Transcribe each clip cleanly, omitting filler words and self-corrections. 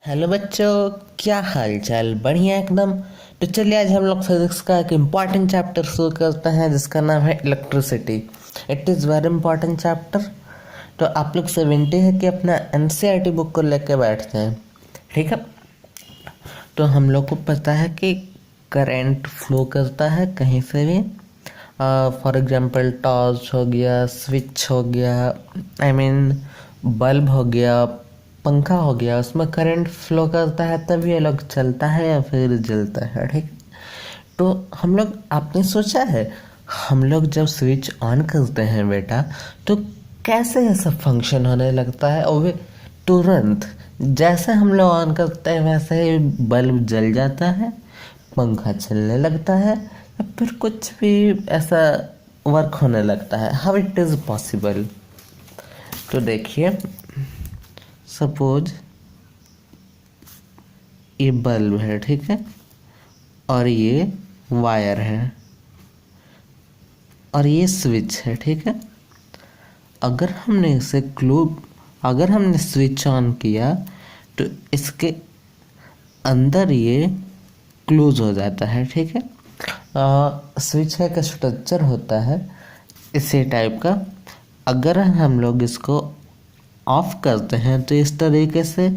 Hello बच्चों, क्या हाल चाल? बढ़िया एकदम। तो चलिए आज हम लोग फिजिक्स का एक इम्पॉर्टेंट चैप्टर शुरू करते हैं जिसका नाम है electricity. It is very important chapter. तो आप लोग से विनती है कि अपना एनसीईआरटी बुक को लेके बैठते हैं, ठीक है। तो हम लोग को पता है कि करंट फ्लो करता है कहीं से भी। फॉर एग्जांपल टॉर्च हो गया, स्विच हो गया, आई मीन बल्ब हो गया, पंखा हो गया, उसमें करंट फ्लो करता है तभी ये लोग चलता है या फिर जलता है, ठीक। तो हम लोग, आपने सोचा है हम लोग जब स्विच ऑन करते हैं बेटा तो कैसे ऐसा फंक्शन होने लगता है? और वे तुरंत जैसे हम लोग ऑन करते हैं वैसे ही बल्ब जल जाता है, पंखा चलने लगता है या फिर कुछ भी ऐसा वर्क होने लगता है। How it is possible? तो देखिए, सपोज ये बल्ब है, ठीक है, और ये वायर है और ये स्विच है, ठीक है। अगर हमने इसे अगर हमने स्विच ऑन किया तो इसके अंदर ये क्लोज हो जाता है, ठीक है। स्विच का स्ट्रक्चर होता है इसी टाइप का। अगर हम लोग इसको ऑफ करते हैं तो इस तरीके से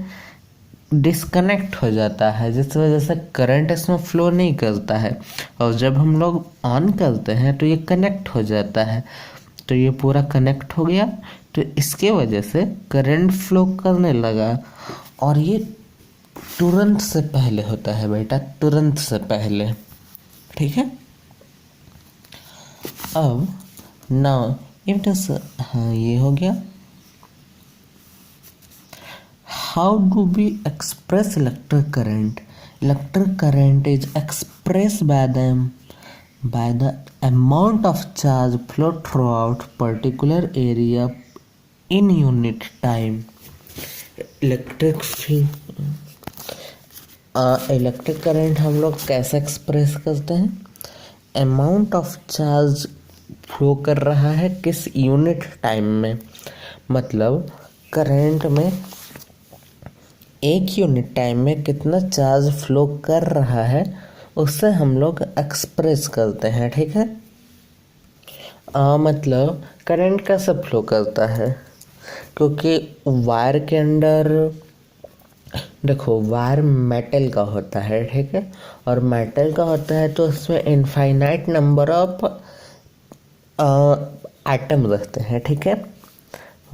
डिस्कनेक्ट हो जाता है, जिस वजह से करंट इसमें फ्लो नहीं करता है। और जब हम लोग ऑन करते हैं तो ये कनेक्ट हो जाता है। तो ये पूरा कनेक्ट हो गया, तो इसके वजह से करंट फ्लो करने लगा। और ये तुरंत से पहले होता है बेटा, तुरंत से पहले, ठीक है। अब नाउ इट इज, हाँ ये हो गया। How do we express electric current? Electric current is expressed by the amount of charge flow throughout particular area in unit time. Electric electric current हम लोग कैसे एक्सप्रेस करते हैं? अमाउंट ऑफ चार्ज फ्लो कर रहा है किस यूनिट टाइम में, मतलब करंट में एक यूनिट टाइम में कितना चार्ज फ्लो कर रहा है उससे हम लोग एक्सप्रेस करते हैं, ठीक है। मतलब करंट कैसे फ्लो करता है, क्योंकि वायर के अंदर देखो, वायर मेटल का होता है, ठीक है। और मेटल का होता है तो उसमें इनफाइनाइट नंबर ऑफ एटम रहते हैं, ठीक है।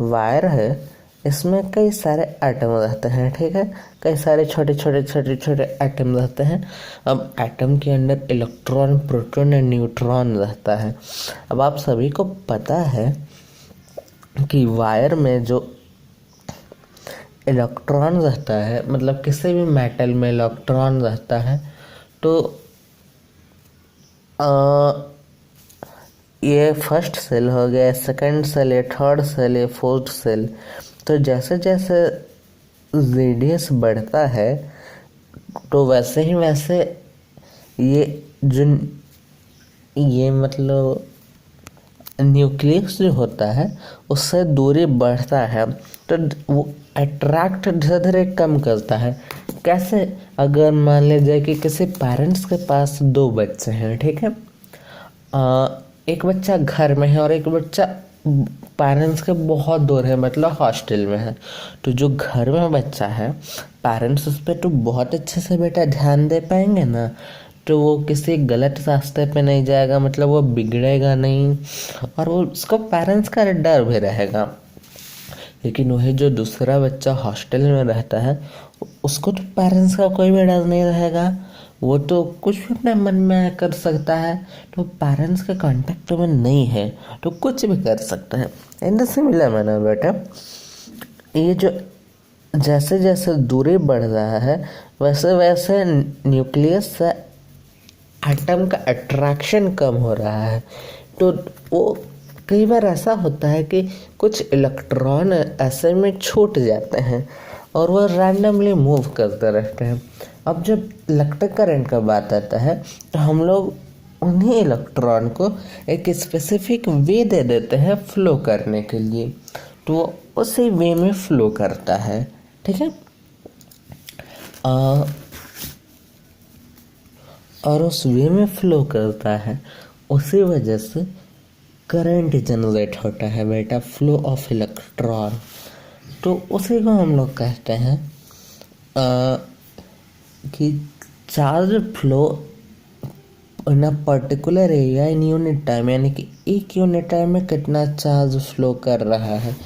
वायर है, इसमें कई सारे एटम रहते हैं, ठीक है। कई सारे छोटे छोटे छोटे छोटे एटम रहते हैं। अब एटम के अंदर इलेक्ट्रॉन, प्रोटॉन और न्यूट्रॉन रहता है। अब आप सभी को पता है कि वायर में जो इलेक्ट्रॉन रहता है, मतलब किसी भी मेटल में इलेक्ट्रॉन रहता है, तो ये फर्स्ट सेल हो गया, सेकंड सेल, ये थर्ड सेल, ये फोर्थ सेल। तो जैसे जैसे रेडियस बढ़ता है तो वैसे ही वैसे ये मतलब न्यूक्लियस जो होता है उससे दूरी बढ़ता है, तो वो अट्रैक्ट धीरे धीरे कम करता है। कैसे? अगर मान लीजिए कि किसी पेरेंट्स के पास दो बच्चे हैं, ठीक है। एक बच्चा घर में है और एक बच्चा पेरेंट्स के बहुत दूर है, मतलब हॉस्टल में है। तो जो घर में बच्चा है, पेरेंट्स उस पर तो बहुत अच्छे से बेटा ध्यान दे पाएंगे ना, तो वो किसी गलत रास्ते पे नहीं जाएगा, मतलब वो बिगड़ेगा नहीं, और वो उसको पेरेंट्स का डर भी रहेगा। लेकिन वही जो दूसरा बच्चा हॉस्टल में रहता है, उसको तो पेरेंट्स का कोई भी डर नहीं रहेगा, वो तो कुछ भी अपने मन में कर सकता है। तो पेरेंट्स के कांटेक्ट में नहीं है तो कुछ भी कर सकता है। इन द सिमिलर मैनर बेटा, ये जो जैसे जैसे दूरी बढ़ रहा है वैसे वैसे न्यूक्लियस से एटम का अट्रैक्शन कम हो रहा है। तो वो कई बार ऐसा होता है कि कुछ इलेक्ट्रॉन ऐसे में छूट जाते हैं और वो रैंडमली मूव करते रहते हैं। अब जब इलेक्ट्रिक करंट का बात आता है तो हम लोग उन्हीं इलेक्ट्रॉन को एक स्पेसिफिक वे दे देते हैं फ्लो करने के लिए, तो उसी वे में फ्लो करता है, ठीक है। आ, और उस वे में फ्लो करता है, उसी वजह से करंट जनरेट होता है बेटा, फ्लो ऑफ इलेक्ट्रॉन। तो उसी को हम लोग कहते हैं कि charge flow in a particular area in unit time, यानी कि एक यूनिट टाइम में कितना चार्ज फ्लो कर रहा है।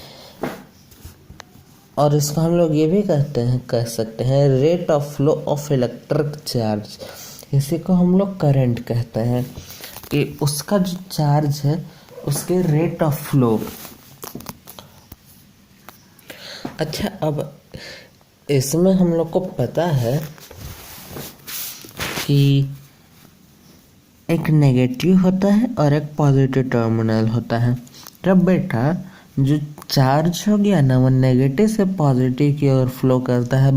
और इसको हम लोग ये भी कह सकते हैं rate of flow of electric charge. इसी को हम लोग करंट कहते हैं कि उसका जो चार्ज है उसके रेट ऑफ फ्लो। अच्छा, अब इसमें हम लोग को पता है कि एक नेगेटिव होता है और एक पॉजिटिव टर्मिनल होता है। तब बेटा जो चार्ज हो गया ना वो नेगेटिव से पॉजिटिव की ओर फ्लो करता है,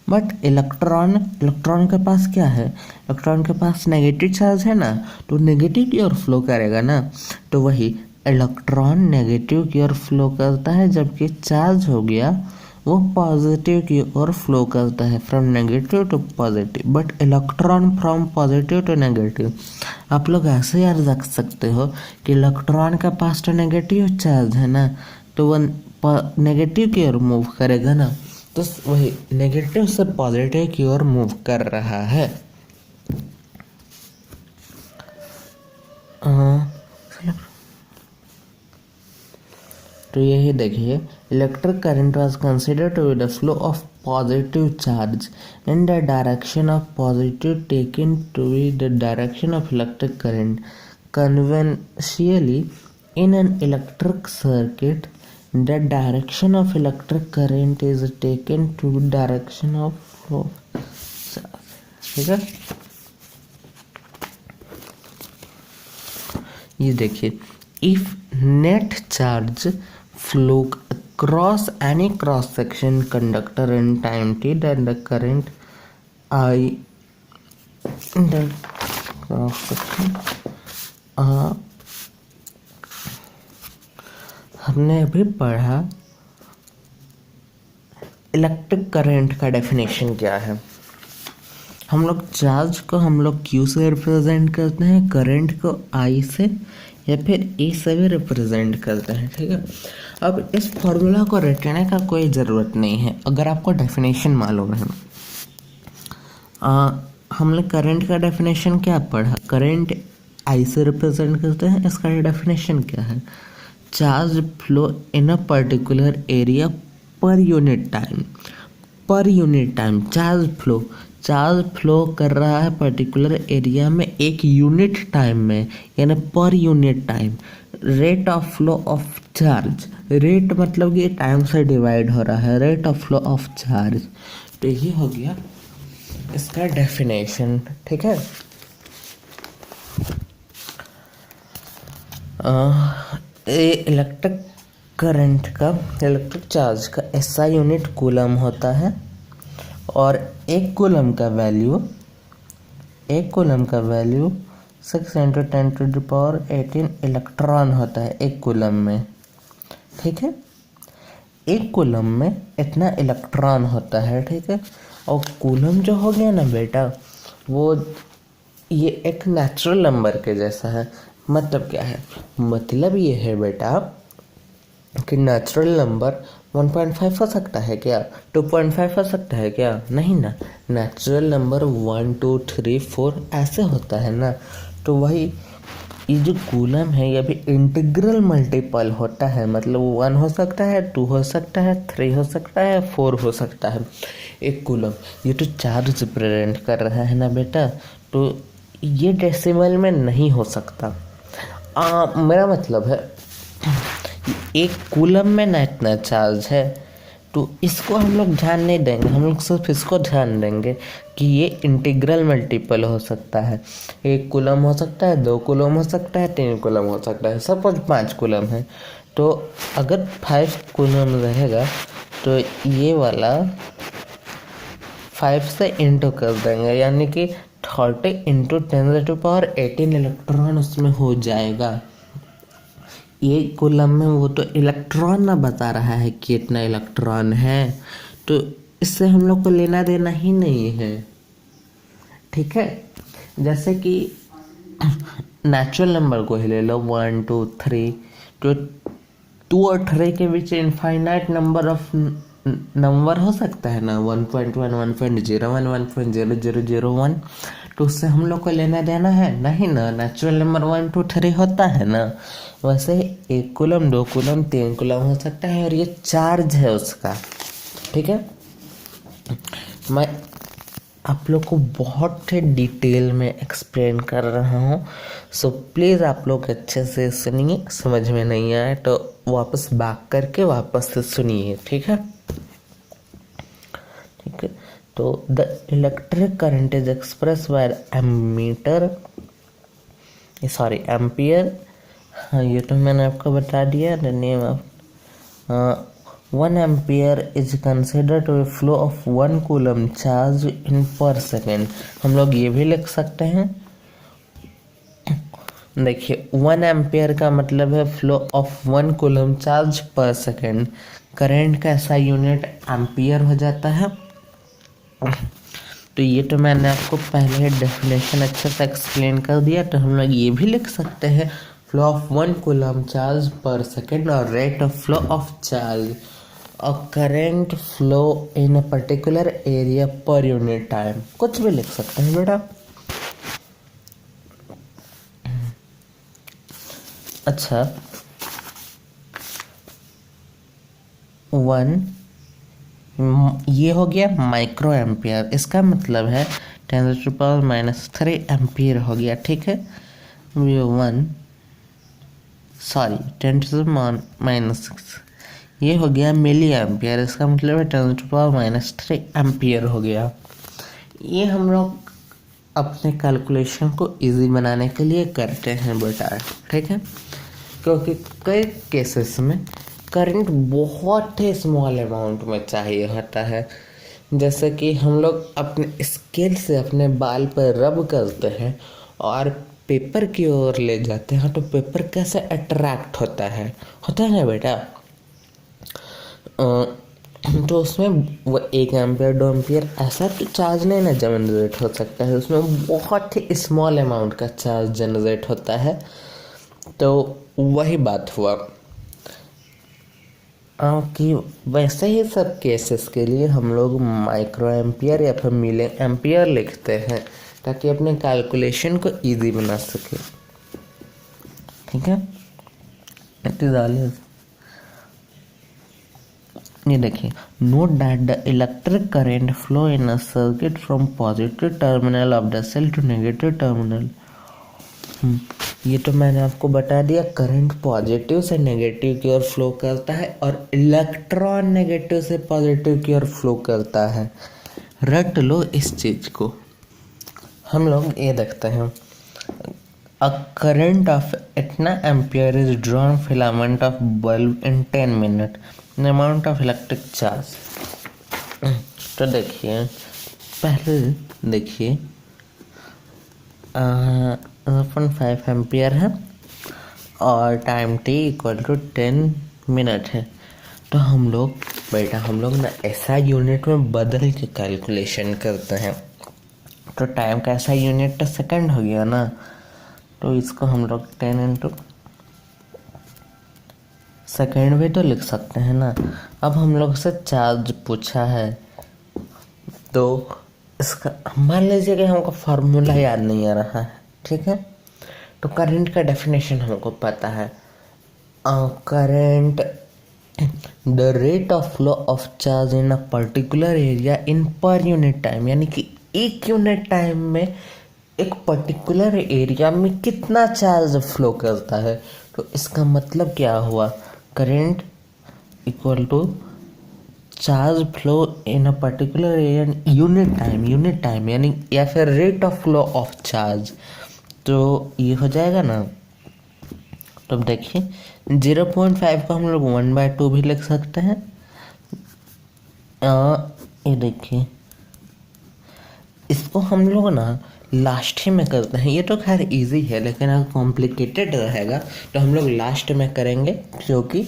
बट इलेक्ट्रॉन के पास क्या है, इलेक्ट्रॉन के पास नेगेटिव चार्ज है ना, तो नेगेटिव की ओर फ्लो करेगा ना। तो वही इलेक्ट्रॉन नेगेटिव की ओर फ्लो करता है, जबकि चार्ज हो गया वो पॉजिटिव की ओर फ्लो करता है, from negative to positive. But electron from positive to negative, आप लोग ऐसे याद रख सकते हो कि इलेक्ट्रॉन के पास तो नेगेटिव चार्ज है ना, तो वो नेगेटिव की ओर मूव करेगा ना, तो वही नेगेटिव से पॉजिटिव की ओर मूव कर रहा है। तो यही देखिए, electric current was considered to be the flow of positive charge in the direction of positive taken to be the direction of electric current. Conventionally in an electric circuit, the direction of electric current is taken to direction of flow charge। ठीक है, ये देखिए, if net charge flow across any cross section conductor in time t, then the current I in the cross section हमने अभी पढ़ा electric current का definition क्या है। हम लोग चार्ज को हम लोग Q से रिप्रेजेंट करते हैं, करंट को I से या फिर E से भी रिप्रेजेंट करते हैं। ठीक है, अब इस फॉर्मूला को रटने का कोई ज़रूरत नहीं है अगर आपको डेफिनेशन मालूम है। हमने करंट का डेफिनेशन क्या पढ़ा, करंट I से रिप्रेजेंट करते हैं, इसका डेफिनेशन क्या है, charge flow in a particular area per unit time. पर यूनिट टाइम चार्ज फ्लो कर रहा है पर्टिकुलर एरिया में एक यूनिट टाइम में, यानी पर unit time. Rate of flow of charge, rate मतलब कि टाइम से डिवाइड हो रहा है, rate of flow of charge. तो ये हो गया इसका डेफिनेशन। ठीक है, इलेक्ट्रिक करंट का, इलेक्ट्रिक चार्ज का SI यूनिट कूलम होता है, और एक कूलम का वैल्यू 6 × 10⁻18 इलेक्ट्रॉन होता है एक कूलम में। ठीक है, एक कूलम में इतना इलेक्ट्रॉन होता है। ठीक है, और कूलम जो हो गया ना बेटा, वो ये एक नेचुरल नंबर के जैसा है। मतलब क्या है, मतलब ये है बेटा कि नेचुरल नंबर 1.5 हो सकता है क्या, 2.5 हो सकता है क्या, नहीं ना, नेचुरल नंबर 1 2 3 4 ऐसे होता है ना। तो वही ये जो कूलम है ये भी इंटीग्रल मल्टीपल होता है, मतलब 1 हो सकता है, 2 हो सकता है, 3 हो सकता है, 4 हो सकता है एक कूलम। ये तो चार्ज रिप्रेजेंट कर रहा है ना बेटा, तो ये डेसिमल में नहीं हो सकता। मेरा मतलब है एक कूलम में ना इतना चार्ज है, तो इसको हम लोग ध्यान नहीं देंगे, हम लोग सिर्फ इसको ध्यान देंगे कि ये इंटीग्रल मल्टीपल हो सकता है। 1 कूलम हो सकता है, 2 कूलम हो सकता है, 3 कूलम हो सकता है, सपोज 5 कूलम है। तो अगर 5 कूलम रहेगा तो ये वाला 5 से इंटू कर देंगे, यानी कि 30 × 10⁻18 इलेक्ट्रॉन उसमें हो जाएगा। ये कूलम में वो तो इलेक्ट्रॉन ना बता रहा है कि कितना इलेक्ट्रॉन है, तो इससे हम लोग को लेना देना ही नहीं है, ठीक है। जैसे कि नेचुरल नंबर को ही ले लो, 1 2 3, तो 2 और 3 के बीच इनफाइनाइट नंबर ऑफ नंबर हो सकता है ना, 1.1 1.01 1.0001, तो उससे हम लोग को लेना देना है नहीं ना। नेचुरल नंबर 1 2 3 होता है ना, वैसे 1 कूलम 2 कूलम 3 कूलम हो सकता है, और ये चार्ज है उसका, ठीक है। मैं आप लोग को बहुत ही डिटेल में एक्सप्लेन कर रहा हूँ, सो प्लीज़ आप लोग अच्छे से सुनिए, समझ में नहीं आए तो वापस बैक करके वापस से सुनिए, ठीक है। ठीक है, तो the electric current is express by ammeter, sorry ampere, हाँ ये तो मैंने आपको बता दिया। The name of 1 ampere is considered to a flow of 1 coulomb charge in per second। हम लोग ये भी लिख सकते हैं, देखिए 1 एम्पियर का मतलब है flow of 1 coulomb charge per second. Current का ऐसा यूनिट एम्पियर हो जाता है। तो ये तो मैंने आपको पहले डेफिनेशन अच्छे से एक्सप्लेन कर दिया, तो हम लोग ये भी लिख सकते हैं flow of 1 coulomb charge per second और rate of flow of charge और current flow in a particular area per unit time, कुछ भी लिख सकते हैं बेटा। अच्छा, 1 ये हो गया माइक्रो एम्पियर, इसका मतलब है 10⁻³ एम्पियर हो गया, ठीक है। 1 सॉरी 10⁻⁻⁶ ये हो गया मिली एम्पियर, इसका मतलब है 10⁻³ एम्पियर हो गया। ये हम लोग अपने कैलकुलेशन को इजी बनाने के लिए करते हैं बेटा, ठीक है, क्योंकि कई केसेस में करंट बहुत ही स्मॉल अमाउंट में चाहिए होता है। जैसे कि हम लोग अपने स्केल से अपने बाल पर रब करते हैं और पेपर की ओर ले जाते हैं, तो पेपर कैसे अट्रैक्ट होता है ना बेटा। तो उसमें वो 1 एम्पियर 2 एम्पियर ऐसा तो चार्ज नहीं ना जनरेट हो सकता है, उसमें बहुत ही स्मॉल अमाउंट का चार्ज जनरेट होता है। तो वही बात हुआ कि वैसे ही सब केसेस के लिए हम लोग माइक्रो एम्पियर या फिर मिली एम्पियर लिखते हैं, ताकि अपने कैलकुलेशन को इजी बना सके, ठीक है। It is all. ये देखिए, note that the electric current flow in a circuit from positive terminal of the cell to negative terminal. ये तो मैंने आपको बता दिया, करंट पॉजिटिव से नेगेटिव की ओर फ्लो करता है और इलेक्ट्रॉन नेगेटिव से पॉजिटिव की ओर फ्लो करता है। रट लो इस चीज को। हम लोग ये देखते हैं, अ करंट ऑफ इतना ampere is drawn filament of bulb in 10 minute, the amount of electric charge. तो देखिए, पहले देखिए 5 एम्पियर है और टाइम t = 10 मिनट है। तो हम लोग ना ऐसा यूनिट में बदल के कैलकुलेशन करते हैं। तो टाइम का ऐसा यूनिट तो सेकंड हो गया ना, तो इसको हम लोग 10 इंटू सेकेंड भी तो लिख सकते हैं ना। अब हम लोग से चार्ज पूछा है, तो इसका मान लीजिए कि हमको फार्मूला याद नहीं आ रहा है, ठीक है। तो करंट का डेफिनेशन हमको पता है, current the rate of flow of charge in a particular area in पर यूनिट टाइम, यानी कि एक यूनिट टाइम में एक पर्टिकुलर एरिया में कितना चार्ज फ्लो करता है। तो इसका मतलब क्या हुआ, current equal to charge flow in a particular area unit time यानी या फिर rate of flow of charge. तो ये हो जाएगा ना। तो अब देखिए 0.5 को हम लोग 1/2 भी लिख सकते हैं। ये देखिए, इसको हम लोग ना लास्ट ही में करते हैं। ये तो खैर इजी है, लेकिन अगर कॉम्प्लिकेटेड रहेगा तो हम लोग लास्ट में करेंगे, क्योंकि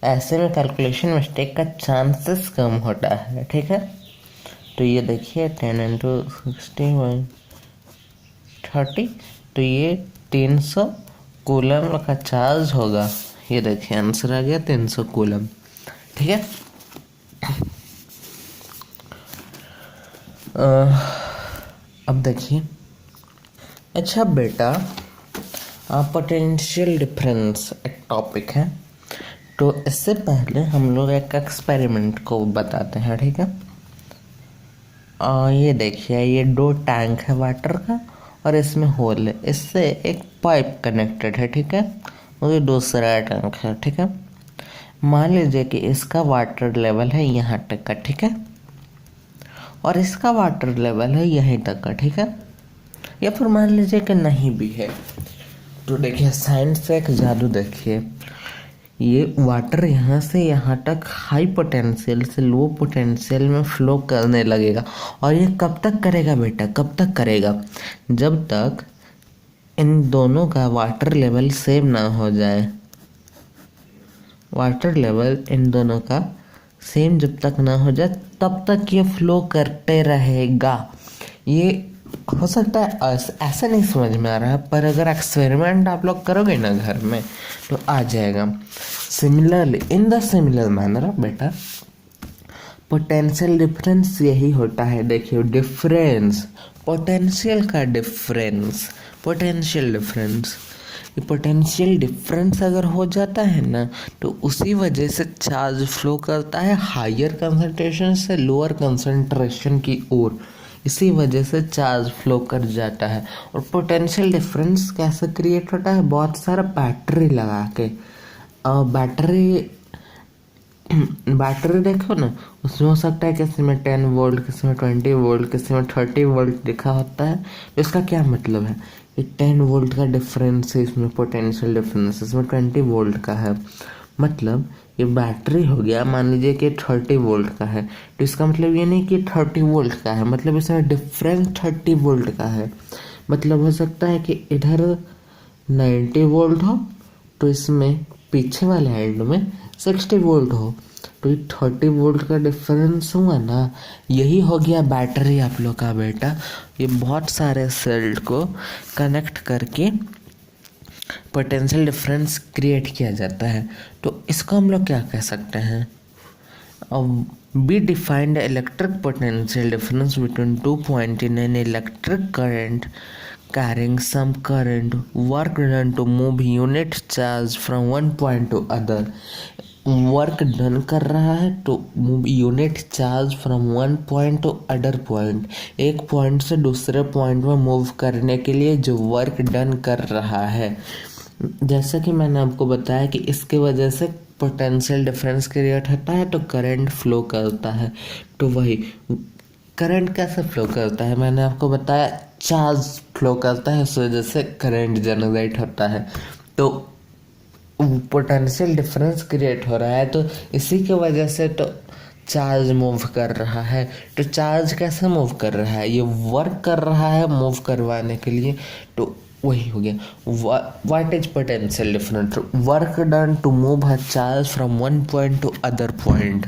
ऐसे में कैलकुलेशन मिस्टेक का चांसेस कम होता है, ठीक है। तो ये देखिए 10 × 60/30, तो ये 300 कूलम का चार्ज होगा। ये देखिए आंसर आ गया 300 कूलम। ठीक है। अब देखिए, अच्छा बेटा, पोटेंशियल डिफरेंस एक टॉपिक है, तो इससे पहले हम लोग एक एक्सपेरिमेंट को बताते हैं। ठीक है। ये देखिए, ये 2 टैंक है वाटर का और इसमें होल है, इससे एक पाइप कनेक्टेड है। ठीक है। और ये दूसरा टैंक है। ठीक है। मान लीजिए कि इसका वाटर लेवल है यहाँ तक का। ठीक है। और इसका वाटर लेवल है यहीं तक का। ठीक है। या फिर मान लीजिए कि नहीं भी है। तो देखिए साइंस से एक जादू देखिए, ये वाटर यहाँ से यहाँ तक हाई पोटेंशियल से लो पोटेंशियल में फ्लो करने लगेगा। और ये कब तक करेगा बेटा, कब तक करेगा? जब तक इन दोनों का वाटर लेवल सेम ना हो जाए। वाटर लेवल इन दोनों का सेम जब तक ना हो जाए तब तक ये फ्लो करते रहेगा। ये हो सकता है ऐसा नहीं समझ में आ रहा है, पर अगर एक्सपेरिमेंट आप लोग करोगे ना घर में तो आ जाएगा। Similarly in the similar manner बेटा, पोटेंशियल डिफरेंस यही होता है। देखिए डिफरेंस, पोटेंशियल का डिफरेंस, पोटेंशियल डिफरेंस, ये पोटेंशियल डिफरेंस अगर हो जाता है ना तो उसी वजह से चार्ज फ्लो करता है हायर कंसंट्रेशन से लोअर कंसंट्रेशन की ओर। इसी वजह से चार्ज फ्लो कर जाता है। और पोटेंशियल डिफरेंस कैसे क्रिएट होता है? बहुत सारा बैटरी लगा के। बैटरी देखो ना, उसमें हो सकता है किसी में 10 वोल्ट, किसी में 20 वोल्ट, किसी में 30 वोल्ट लिखा होता है। तो इसका क्या मतलब है? ये 10 वोल्ट का डिफरेंस है इसमें, पोटेंशियल डिफरेंस इसमें 20 वोल्ट का है। मतलब ये बैटरी हो गया, मान लीजिए कि 30 वोल्ट का है, तो इसका मतलब ये नहीं कि 30 वोल्ट का है, मतलब इसमें डिफरेंस 30 वोल्ट का है। मतलब हो सकता है कि इधर 90 वोल्ट हो तो इसमें पीछे वाले एंड में 60 वोल्ट हो, तो ये 30 वोल्ट का डिफरेंस हुआ ना, यही हो गया बैटरी आप लोग का बेटा। ये बहुत सारे सेल को कनेक्ट करके पोटेंशियल डिफरेंस क्रिएट किया जाता है। तो इसको हम लोग क्या कह सकते हैं? Be defined electric potential difference between 2 point in an electric current carrying some current, work done to move unit charge from one point to other। Work done कर रहा है तो move unit charge from one point to other point, एक point से दूसरे point में move करने के लिए जो वर्क डन कर रहा है। जैसा कि मैंने आपको बताया कि इसके वजह से पोटेंशियल डिफरेंस क्रिएट होता है तो करंट फ्लो करता है। तो वही करंट कैसे फ्लो करता है? मैंने आपको बताया चार्ज फ्लो करता है, इस वजह से करंट जनरेट होता है। तो पोटेंशियल डिफरेंस क्रिएट हो रहा है तो इसी की वजह से तो चार्ज मूव कर रहा है। तो चार्ज कैसे मूव कर रहा है? ये वर्क कर रहा है मूव करवाने के लिए, तो वही हो गया what is potential difference, work done to move a charge from one point to other point.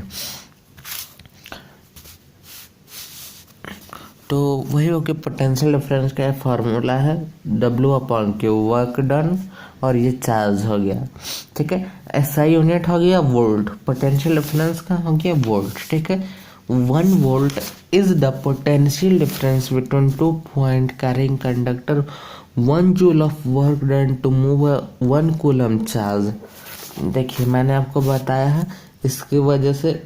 तो वही हो गया पोटेंशियल डिफरेंस का फॉर्मूला है W/Q, वर्क डन, और ये चार्ज हो गया। ठीक है। SI यूनिट हो गया वोल्ट, पोटेंशियल डिफरेंस का हो गया वोल्ट। ठीक है। 1 volt is the potential difference between 2 point carrying conductor 1 joule of work done to move 1 coulomb charge. देखिए मैंने आपको बताया है इसकी वजह से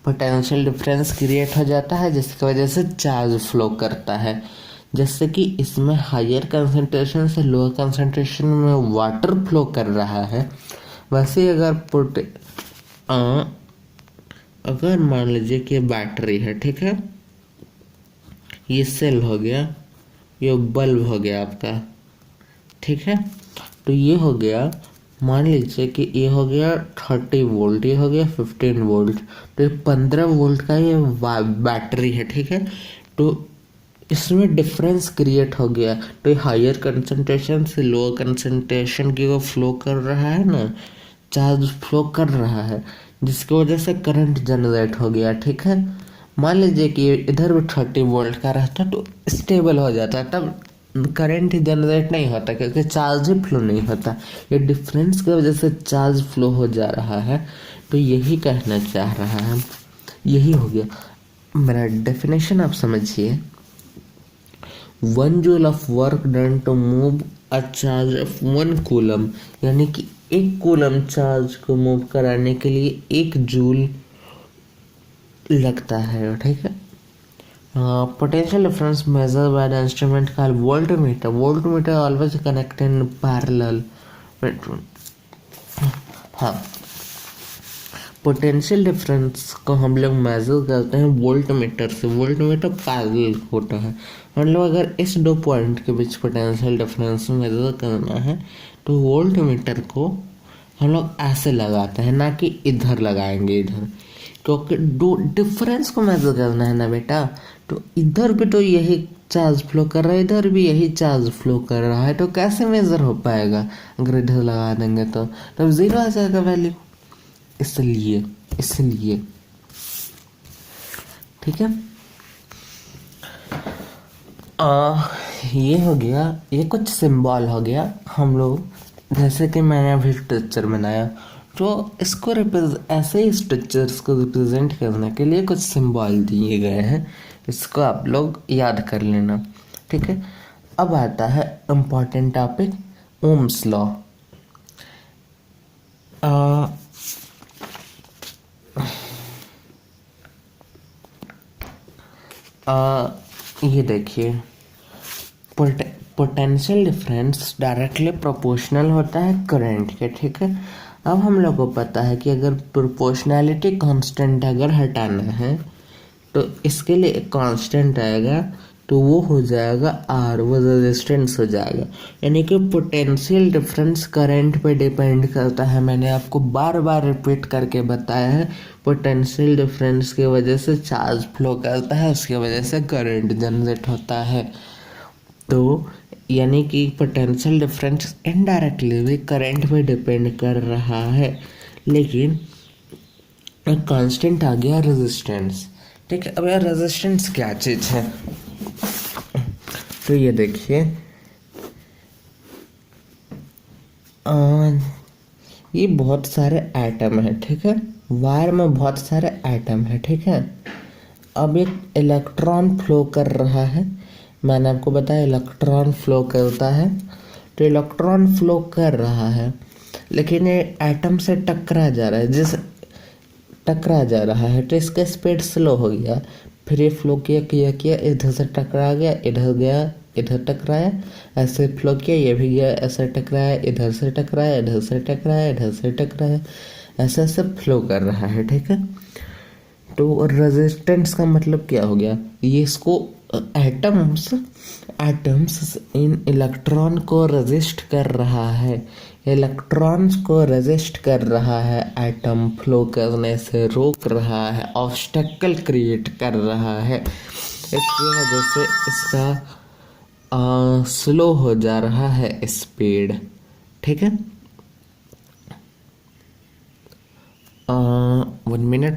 पोटेंशियल डिफरेंस क्रिएट हो जाता है जिसकी वजह से चार्ज फ्लो करता है। जैसे कि इसमें हायर कंसंट्रेशन से लोअर कंसंट्रेशन में वाटर फ्लो कर रहा है, वैसे अगर मान लीजिए कि बैटरी है, ठीक है, ये सेल हो गया, ये बल्ब हो गया आपका, ठीक है, तो ये हो गया, मान लीजिए कि ये हो गया 30 वोल्ट, ये हो गया 15 वोल्ट, तो ये 15 वोल्ट का ये बैटरी है, ठीक है। तो इसमें डिफरेंस क्रिएट हो गया, तो ये हायर कंसंट्रेशन से लोअर कंसंट्रेशन की वो फ्लो कर रहा है ना, चार्ज फ्लो कर रहा है, जिसकी वजह से करंट जनरेट हो गया, ठीक है। मान लीजिए कि इधर भी 30 वोल्ट का रहता तो स्टेबल हो जाता, तब करंट जनरेट नहीं होता क्योंकि चार्ज ही फ्लो नहीं होता। ये डिफरेंस की वजह से चार्ज फ्लो हो जा रहा है। तो यही कहना चाह रहा है, यही हो गया मेरा डेफिनेशन। आप समझिए, 1 joule of work done to move a charge of 1 coulomb, यानी कि 1 कूलम चार्ज को मूव कराने के लिए 1 जूल लगता है, ठीक है। Potential difference measure by the instrument called voltmeter. Voltmeter always connect in parallel. हाँ, पोटेंशियल डिफरेंस को हम लोग मेजर करते हैं वोल्टमीटर से। वोल्टमीटर पैरेलल होता है, मतलब अगर इस दो पॉइंट के बीच पोटेंशियल डिफरेंस मेजर करना है तो वोल्टमीटर को हम लोग ऐसे लगाते हैं, ना कि इधर लगाएंगे इधर, क्योंकि दो डिफरेंस को मेजर करना है ना बेटा। तो इधर भी तो यही चार्ज फ्लो कर रहा है, इधर भी यही चार्ज फ्लो कर रहा है, तो कैसे मेजर हो पाएगा? अगर इधर लगा देंगे तो तब जीरो आ जाएगा वैल्यू। इसलिए ठीक है। ये हो गया, ये कुछ सिंबल हो गया। हम लोग जैसे कि मैंने अभी स्ट्रक्चर बनाया, तो इसको ऐसे ही स्ट्रक्चर्स को रिप्रेजेंट करने के लिए कुछ सिंबल दिए गए हैं, इसको आप लोग याद कर लेना, ठीक है। अब आता है इम्पॉर्टेंट टॉपिक, ओम्स लॉ। ये देखिए, पोटेंशियल डिफरेंस डायरेक्टली प्रोपोर्शनल होता है करंट के, ठीक है। अब हम लोग को पता है कि अगर प्रोपोर्शनैलिटी कांस्टेंट अगर हटाना है तो इसके लिए एक कांस्टेंट आएगा, तो वो हो जाएगा आर, वो रेजिस्टेंस हो जाएगा। यानी कि पोटेंशियल डिफरेंस करंट पे डिपेंड करता है। मैंने आपको बार बार रिपीट करके बताया है, पोटेंशियल डिफरेंस की वजह से चार्ज फ्लो करता है, उसकी वजह से करंट जनरेट होता है। तो यानी कि पोटेंशियल डिफरेंस इनडायरेक्टली भी करंट पे डिपेंड कर रहा है। लेकिन एक कांस्टेंट आ गया रेजिस्टेंस, ठीक है। अब यार रेजिस्टेंस क्या चीज़ है? तो ये देखिए, ये बहुत सारे एटम है, ठीक है। वायर में बहुत सारे एटम है, ठीक है। अब एक इलेक्ट्रॉन फ्लो कर रहा है, मैंने आपको बताया इलेक्ट्रॉन फ्लो करता है। तो इलेक्ट्रॉन फ्लो कर रहा है, लेकिन ये एटम से टकरा जा रहा है, टकरा जा रहा है तो इसका स्पीड स्लो हो गया। फिर ये फ्लो किया, इधर से टकरा गया, इधर गया, इधर टकराया, ऐसे फ्लो किया, ये भी गया, ऐसे टकराया, इधर से टकराया, इधर से टकराया, इधर से टकराया, ऐसे ऐसे फ्लो कर रहा है, ठीक है। तो रेजिस्टेंस का मतलब क्या हो गया? ये इसको एटम्स इन इलेक्ट्रॉन को रेजिस्ट कर रहा है, इलेक्ट्रॉन्स को रेजिस्ट कर रहा है, एटम फ्लो करने से रोक रहा है, ऑब्स्टेकल क्रिएट कर रहा है। इसकी वजह से इसका स्लो हो जा रहा है स्पीड, ठीक है। 1 मिनट।